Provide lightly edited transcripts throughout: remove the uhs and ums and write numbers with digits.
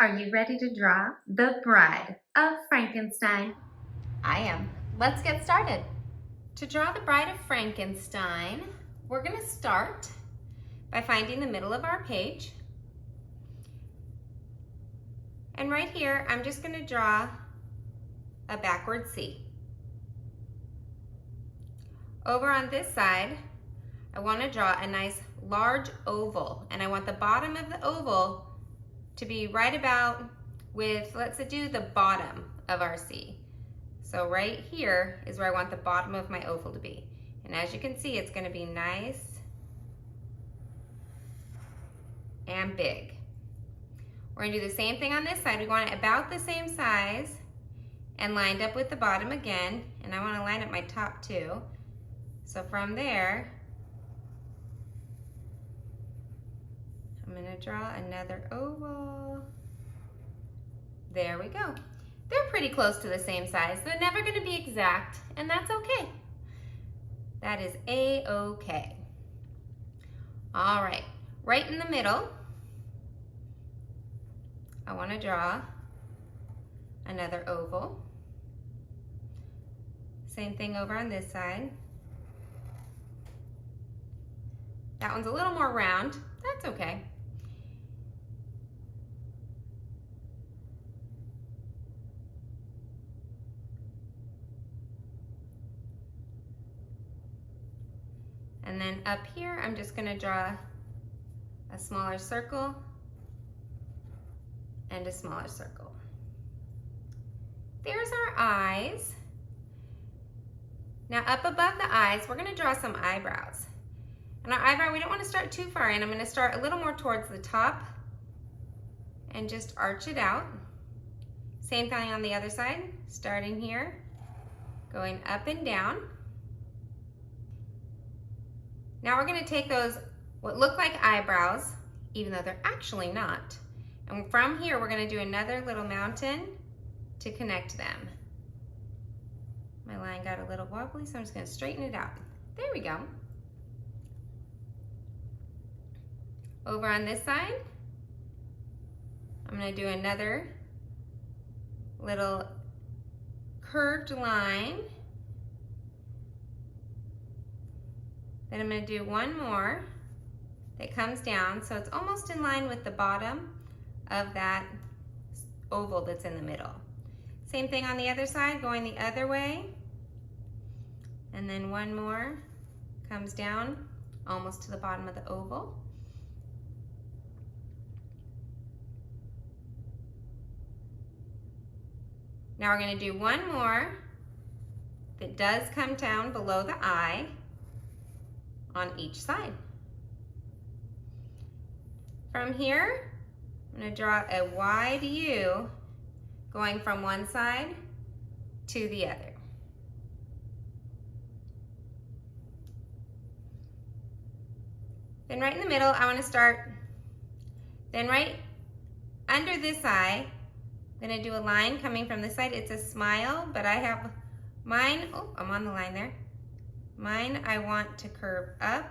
Are you ready to draw the Bride of Frankenstein? I am. Let's get started. To draw the Bride of Frankenstein, we're going to start by finding the middle of our page. And right here, I'm just going to draw a backward C. Over on this side, I want to draw a nice large oval, and I want the bottom of the oval to be right about with, let's do the bottom of our C. So right here is where I want the bottom of my oval to be. And as you can see, it's going to be nice and big. We're going to do the same thing on this side. We want it about the same size and lined up with the bottom again. And I want to line up my top too. So from there, I'm going to draw another oval. There we go. They're pretty close to the same size. They're never going to be exact, and that's okay. That is A-okay. All right in the middle, I want to draw another oval. Same thing over on this side. That one's a little more round. That's okay. And then up here, I'm just going to draw a smaller circle and a smaller circle. There's our eyes. Now up above the eyes, we're going to draw some eyebrows. And our eyebrow, we don't want to start too far in. I'm going to start a little more towards the top and just arch it out. Same thing on the other side, starting here, going up and down. Now we're going to take those, what look like eyebrows, even though they're actually not. And from here, we're going to do another little mountain to connect them. My line got a little wobbly, so I'm just going to straighten it out. There we go. Over on this side, I'm going to do another little curved line. Then I'm going to do one more that comes down, so it's almost in line with the bottom of that oval that's in the middle. Same thing on the other side, going the other way. And then one more comes down almost to the bottom of the oval. Now we're going to do one more that does come down below the eye on each side. From here, I'm going to draw a wide U going from one side to the other. Then right in the middle, I want to start, then right under this eye, I'm going to do a line coming from this side. It's a smile, but I have mine, oh, I'm on the line there. Mine, I want to curve up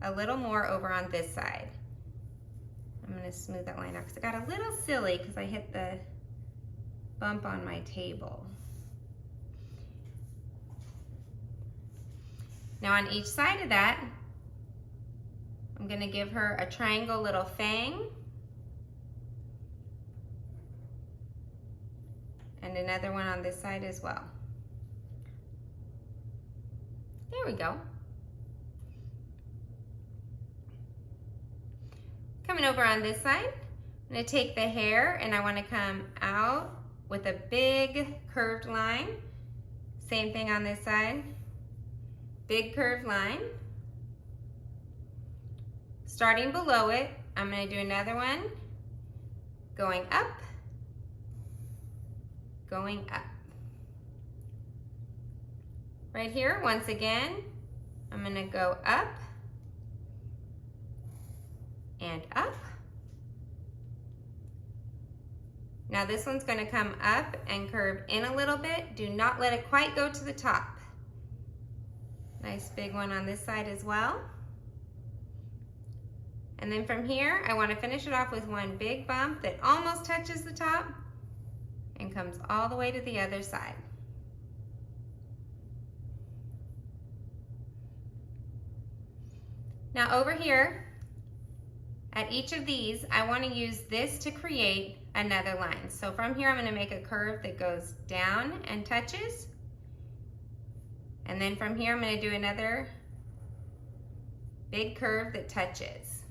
a little more over on this side. I'm going to smooth that line out because it got a little silly because I hit the bump on my table. Now on each side of that, I'm going to give her a triangle little fang and another one on this side as well. There we go. Coming over on this side, I'm going to take the hair and I want to come out with a big curved line. Same thing on this side. Big curved line. Starting below it, I'm going to do another one. Going up. Going up. Right here, once again, I'm going to go up and up. Now this one's going to come up and curve in a little bit. Do not let it quite go to the top. Nice big one on this side as well. And then from here, I want to finish it off with one big bump that almost touches the top and comes all the way to the other side. Now over here, at each of these, I want to use this to create another line. So from here, I'm going to make a curve that goes down and touches. And then from here, I'm going to do another big curve that touches.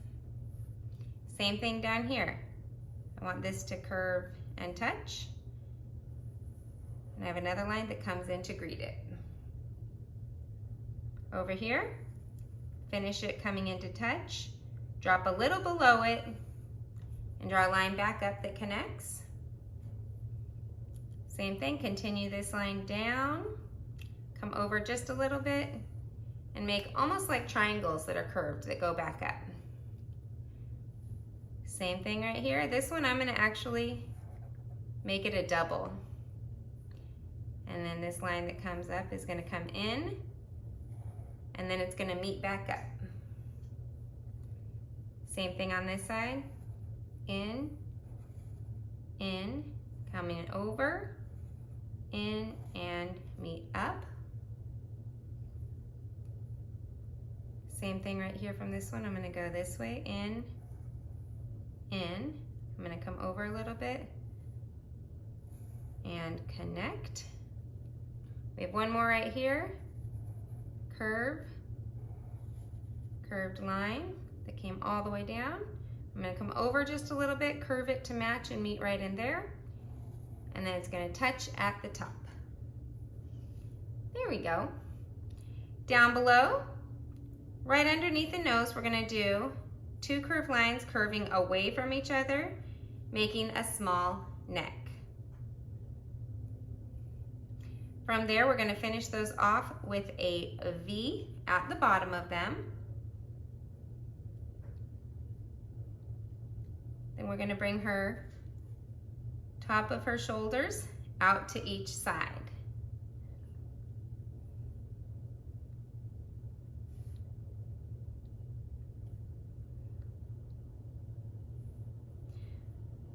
Same thing down here. I want this to curve and touch. And I have another line that comes in to greet it. Over here, finish it coming into touch, drop a little below it, and draw a line back up that connects. Same thing, continue this line down, come over just a little bit, and make almost like triangles that are curved that go back up. Same thing right here. This one I'm gonna actually make it a double. And then this line that comes up is gonna come in, and then it's gonna meet back up. Same thing on this side. In, coming over, in, and meet up. Same thing right here from this one. I'm gonna go this way, in. I'm gonna come over a little bit and connect. We have one more right here. Curved line that came all the way down. I'm gonna come over just a little bit, curve it to match and meet right in there. And then it's gonna touch at the top. There we go. Down below, right underneath the nose, we're gonna do two curved lines curving away from each other, making a small neck. From there, we're gonna finish those off with a V at the bottom of them. Then we're gonna bring her top of her shoulders out to each side.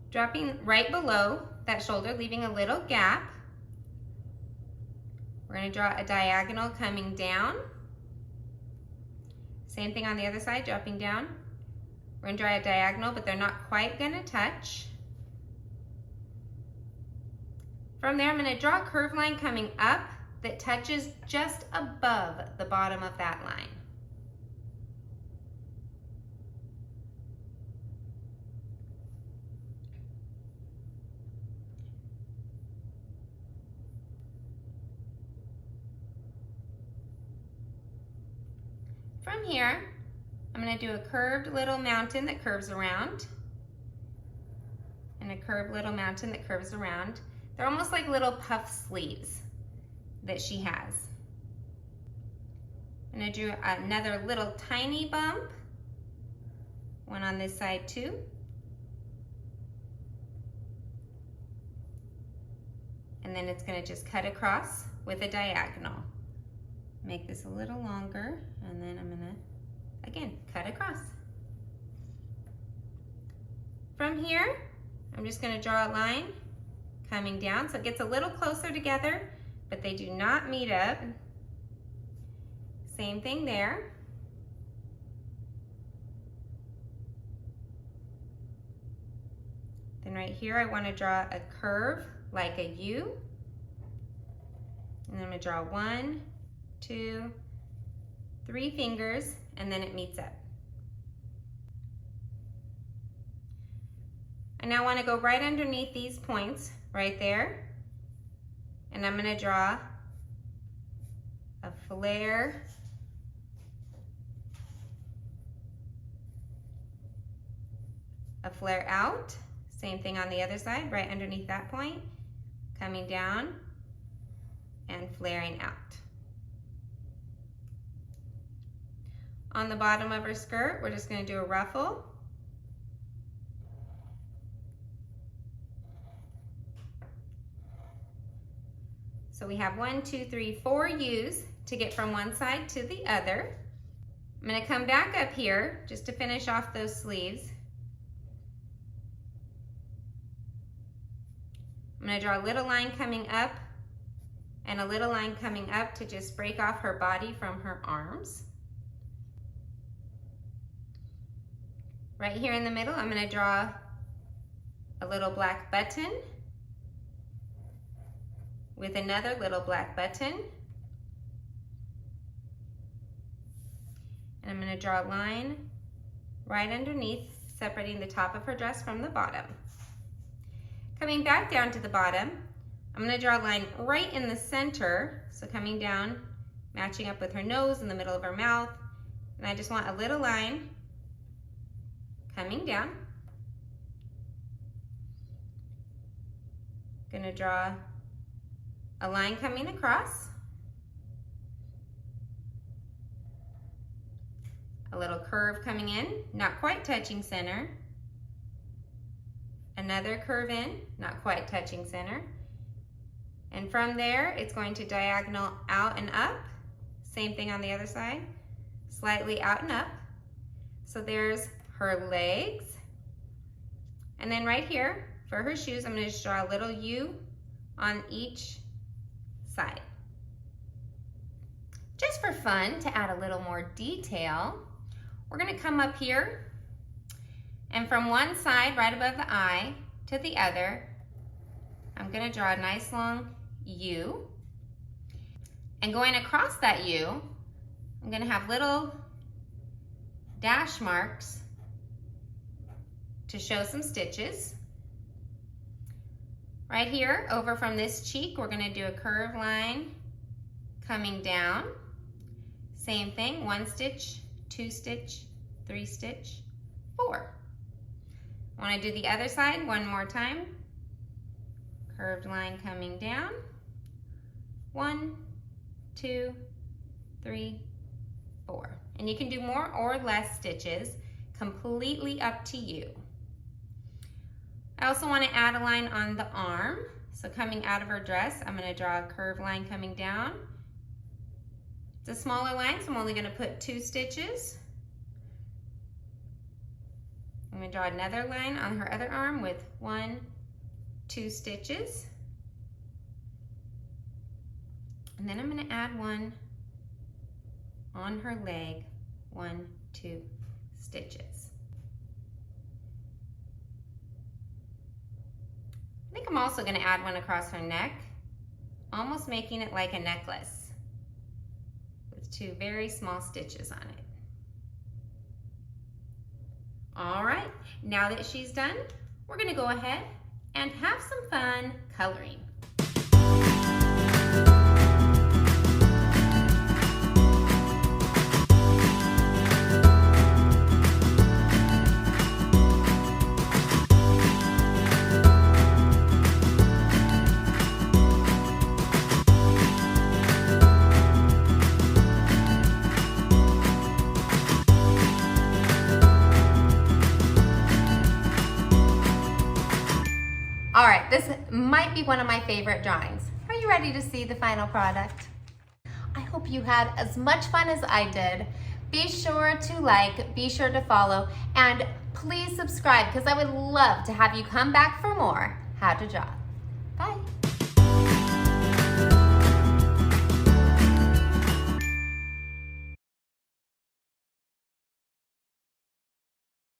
Dropping right below that shoulder, leaving a little gap. We're going to draw a diagonal coming down. Same thing on the other side, dropping down. We're going to draw a diagonal, but they're not quite going to touch. From there, I'm going to draw a curved line coming up that touches just above the bottom of that line. From here, I'm going to do a curved little mountain that curves around, and a curved little mountain that curves around. They're almost like little puff sleeves that she has. I'm going to do another little tiny bump, one on this side too. And then it's going to just cut across with a diagonal. Make this a little longer, and then I'm gonna, again, cut across. From here, I'm just gonna draw a line coming down, so it gets a little closer together, but they do not meet up. Same thing there. Then right here, I wanna draw a curve like a U. And I'm gonna draw 1, 2, 3 fingers, and then it meets up. I now want to go right underneath these points right there, and I'm going to draw a flare out. Same thing on the other side, right underneath that point, coming down and flaring out. On the bottom of her skirt, we're just going to do a ruffle. So we have 1, 2, 3, 4 U's to get from one side to the other. I'm I'm going to come back up here just to finish off those sleeves. I'm going to draw a little line coming up and a little line coming up to just break off her body from her arms. Right here in the middle, I'm going to draw a little black button with another little black button. And I'm going to draw a line right underneath, separating the top of her dress from the bottom. Coming back down to the bottom, I'm going to draw a line right in the center, so coming down, matching up with her nose in the middle of her mouth. And I just want a little line coming down. Going to draw a line coming across. A little curve coming in, not quite touching center. Another curve in, not quite touching center. And from there, it's going to diagonal out and up. Same thing on the other side, slightly out and up. So there's her legs. And then right here, for her shoes, I'm going to just draw a little U on each side. Just for fun, to add a little more detail, we're going to come up here, and from one side, right above the eye, to the other, I'm going to draw a nice long U. And going across that U, I'm going to have little dash marks to show some stitches. Right here, over from this cheek, we're going to do a curved line coming down. Same thing, 1 stitch, 2 stitch, 3 stitch, 4. I want to do the other side one more time. Curved line coming down. 1, 2, 3, 4. And you can do more or less stitches, completely up to you. I also want to add a line on the arm. So coming out of her dress, I'm going to draw a curved line coming down. It's a smaller line, so I'm only going to put 2 stitches. I'm going to draw another line on her other arm with 1, 2 stitches. And then I'm going to add one on her leg, 1, 2 stitches. I think I'm also going to add one across her neck, almost making it like a necklace with 2 very small stitches on it. All right, now that she's done, we're going to go ahead and have some fun coloring. All right, this might be one of my favorite drawings. Are you ready to see the final product? I hope you had as much fun as I did. Be sure to like, be sure to follow, and please subscribe because I would love to have you come back for more How to Draw. Bye.